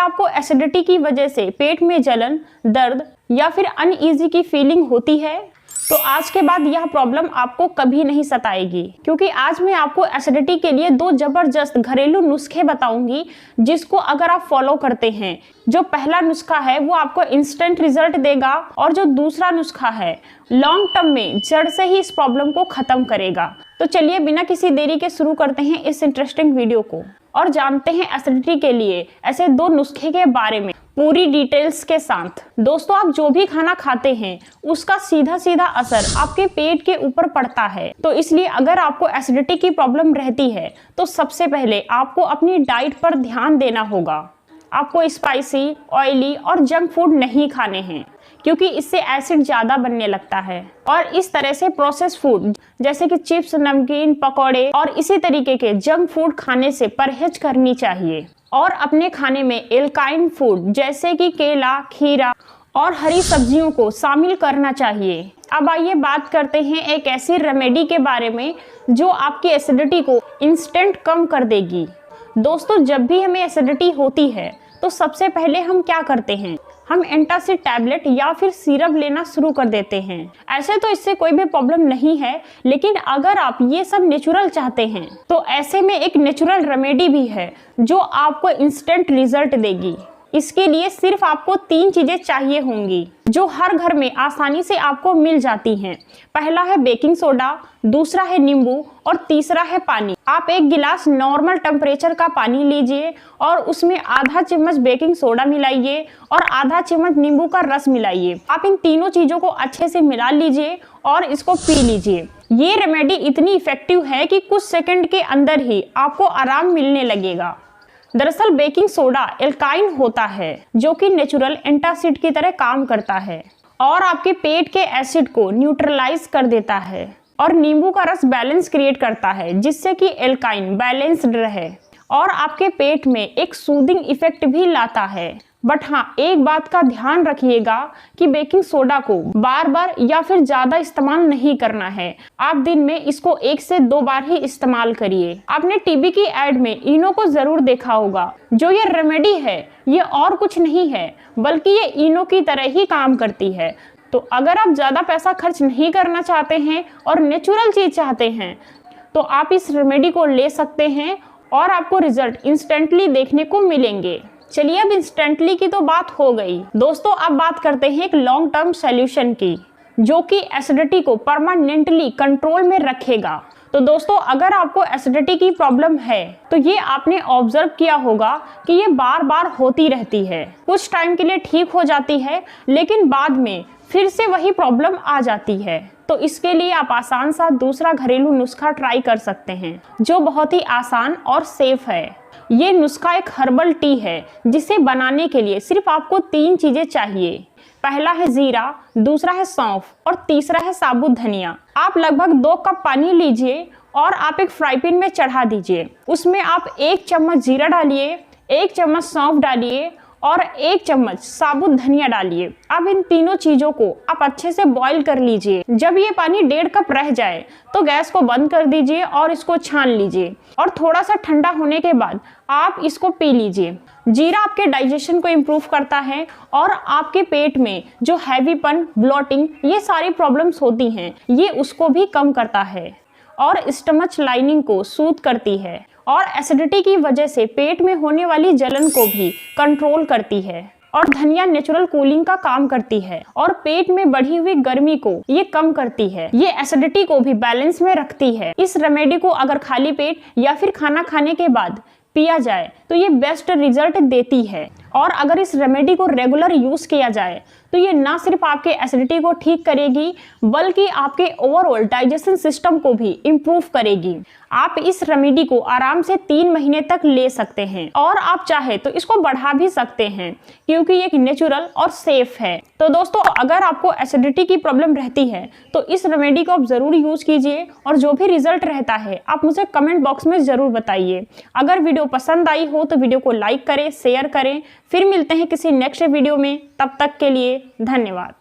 क्या आपको एसिडिटी की वजह से पेट में जलन, दर्द या फिर अनईजी की फीलिंग होती है? तो आज के बाद यह प्रॉब्लम आपको कभी नहीं सताएगी, क्योंकि आज मैं आपको एसिडिटी के लिए 2 जबरदस्त घरेलू नुस्खे बताऊंगी, जिसको अगर आप फॉलो करते हैं, जो पहला नुस्खा है वो आपको इंस्टेंट रिजल्ट देगा और जो दूसरा नुस्खा है लॉन्ग टर्म में जड़ से ही इस प्रॉब्लम को खत्म करेगा। तो चलिए बिना किसी देरी के शुरू करते हैं इस इंटरेस्टिंग वीडियो को और जानते हैं एसिडिटी के लिए ऐसे 2 नुस्खे के बारे में पूरी डिटेल्स के साथ। दोस्तों, आप जो भी खाना खाते हैं उसका सीधा सीधा असर आपके पेट के ऊपर पड़ता है। तो इसलिए अगर आपको एसिडिटी की प्रॉब्लम रहती है तो सबसे पहले आपको अपनी डाइट पर ध्यान देना होगा। आपको स्पाइसी, ऑयली और जंक फूड नहीं खाने हैं, क्योंकि इससे एसिड ज़्यादा बनने लगता है। और इस तरह से प्रोसेस फूड जैसे कि चिप्स, नमकीन, पकौड़े और इसी तरीके के जंक फूड खाने से परहेज करनी चाहिए। और अपने खाने में एल्काइन फूड जैसे कि केला, खीरा और हरी सब्जियों को शामिल करना चाहिए। अब आइए बात करते हैं एक ऐसी रेमेडी के बारे में जो आपकी एसिडिटी को इंस्टेंट कम कर देगी। दोस्तों, जब भी हमें एसिडिटी होती है तो सबसे पहले हम क्या करते हैं, हम एंटासिड टैबलेट या फिर सिरप लेना शुरू कर देते हैं। ऐसे तो इससे कोई भी प्रॉब्लम नहीं है, लेकिन अगर आप ये सब नेचुरल चाहते हैं तो ऐसे में एक नेचुरल रेमेडी भी है जो आपको इंस्टेंट रिजल्ट देगी। इसके लिए सिर्फ आपको 3 चीजें चाहिए होंगी जो हर घर में आसानी से आपको मिल जाती हैं। पहला है बेकिंग सोडा, दूसरा है नींबू और तीसरा है पानी। आप 1 गिलास नॉर्मल टेम्परेचर का पानी लीजिए और उसमें आधा चम्मच बेकिंग सोडा मिलाइए और आधा चम्मच नींबू का रस मिलाइए। आप इन तीनों चीजों को अच्छे से मिला लीजिए और इसको पी लीजिए। ये रेमेडी इतनी इफेक्टिव है कि कुछ सेकंड के अंदर ही आपको आराम मिलने लगेगा। दरअसल बेकिंग सोडा एल्काइन होता है जो कि नेचुरल एंटासिड की तरह काम करता है और आपके पेट के एसिड को न्यूट्रलाइज कर देता है। और नींबू का रस बैलेंस क्रिएट करता है जिससे कि एल्काइन बैलेंस्ड रहे और आपके पेट में एक सूदिंग इफेक्ट भी लाता है। बट हाँ, एक बात का ध्यान रखिएगा कि बेकिंग सोडा को बार बार या फिर ज्यादा इस्तेमाल नहीं करना है। आप दिन में इसको 1 से 2 बार ही इस्तेमाल करिए। आपने टीवी की एड में इनो को जरूर देखा होगा। जो ये रेमेडी है ये और कुछ नहीं है बल्कि ये इनो की तरह ही काम करती है। तो अगर आप ज्यादा पैसा खर्च नहीं करना चाहते हैं और नेचुरल चीज चाहते हैं तो आप इस रेमेडी को ले सकते हैं और आपको रिजल्ट इंस्टेंटली देखने को मिलेंगे। चलिए, अब इंस्टेंटली की तो बात हो गई। दोस्तों, अब बात करते हैं एक लॉन्ग टर्म सॉल्यूशन की जो कि एसिडिटी को परमानेंटली कंट्रोल में रखेगा। तो दोस्तों, अगर आपको एसिडिटी की प्रॉब्लम है तो ये आपने ऑब्जर्व किया होगा कि ये बार बार होती रहती है। कुछ टाइम के लिए ठीक हो जाती है लेकिन बाद में फिर से वही प्रॉब्लम आ जाती है। तो इसके लिए आप आसान सा दूसरा घरेलू नुस्खा ट्राई कर सकते हैं जो बहुत ही आसान और सेफ है। ये नुस्खा एक हर्बल टी है जिसे बनाने के लिए सिर्फ आपको 3 चीजें चाहिए। पहला है जीरा, दूसरा है सौंफ और तीसरा है साबुत धनिया। आप लगभग 2 कप पानी लीजिए और आप एक फ्राई पैन में चढ़ा दीजिए। उसमें आप 1 चम्मच जीरा डालिए, 1 चम्मच सौंफ डालिए और 1 चम्मच साबुत धनिया डालिए। अब इन तीनों चीजों को आप अच्छे से बॉईल कर लीजिए। जब ये पानी 1.5 कप रह जाए तो गैस को बंद कर दीजिए और इसको छान लीजिए और थोड़ा सा ठंडा होने के बाद आप इसको पी लीजिए। जीरा आपके डाइजेशन को इम्प्रूव करता है और आपके पेट में जो हैवीपन, ब्लोटिंग ये सारी प्रॉब्लम्स होती हैं ये उसको भी कम करता है और स्टमच लाइनिंग को सूद करती है और एसिडिटी की वजह से पेट में होने वाली जलन को भी कंट्रोल करती है। और धनिया नेचुरल कूलिंग का काम करती है और पेट में बढ़ी हुई गर्मी को ये कम करती है। ये एसिडिटी को भी बैलेंस में रखती है। इस रेमेडी को अगर खाली पेट या फिर खाना खाने के बाद पिया जाए तो ये बेस्ट रिजल्ट देती है। और अगर इस रेमेडी को रेगुलर यूज किया जाए तो ये ना सिर्फ आपके एसिडिटी को ठीक करेगी बल्कि आपके ओवरऑल डाइजेशन सिस्टम को भी इम्प्रूव करेगी। आप इस रेमेडी को आराम से 3 महीने तक ले सकते हैं और आप चाहे तो इसको बढ़ा भी सकते हैं क्योंकि ये नेचुरल और सेफ है। तो दोस्तों, अगर आपको एसिडिटी की प्रॉब्लम रहती है तो इस रेमेडी को आप जरूर यूज कीजिए और जो भी रिजल्ट रहता है आप मुझे कमेंट बॉक्स में जरूर बताइए। अगर वीडियो पसंद आई हो तो वीडियो को लाइक करें, शेयर करें। फिर मिलते हैं किसी नेक्स्ट वीडियो में, तब तक के लिए धन्यवाद।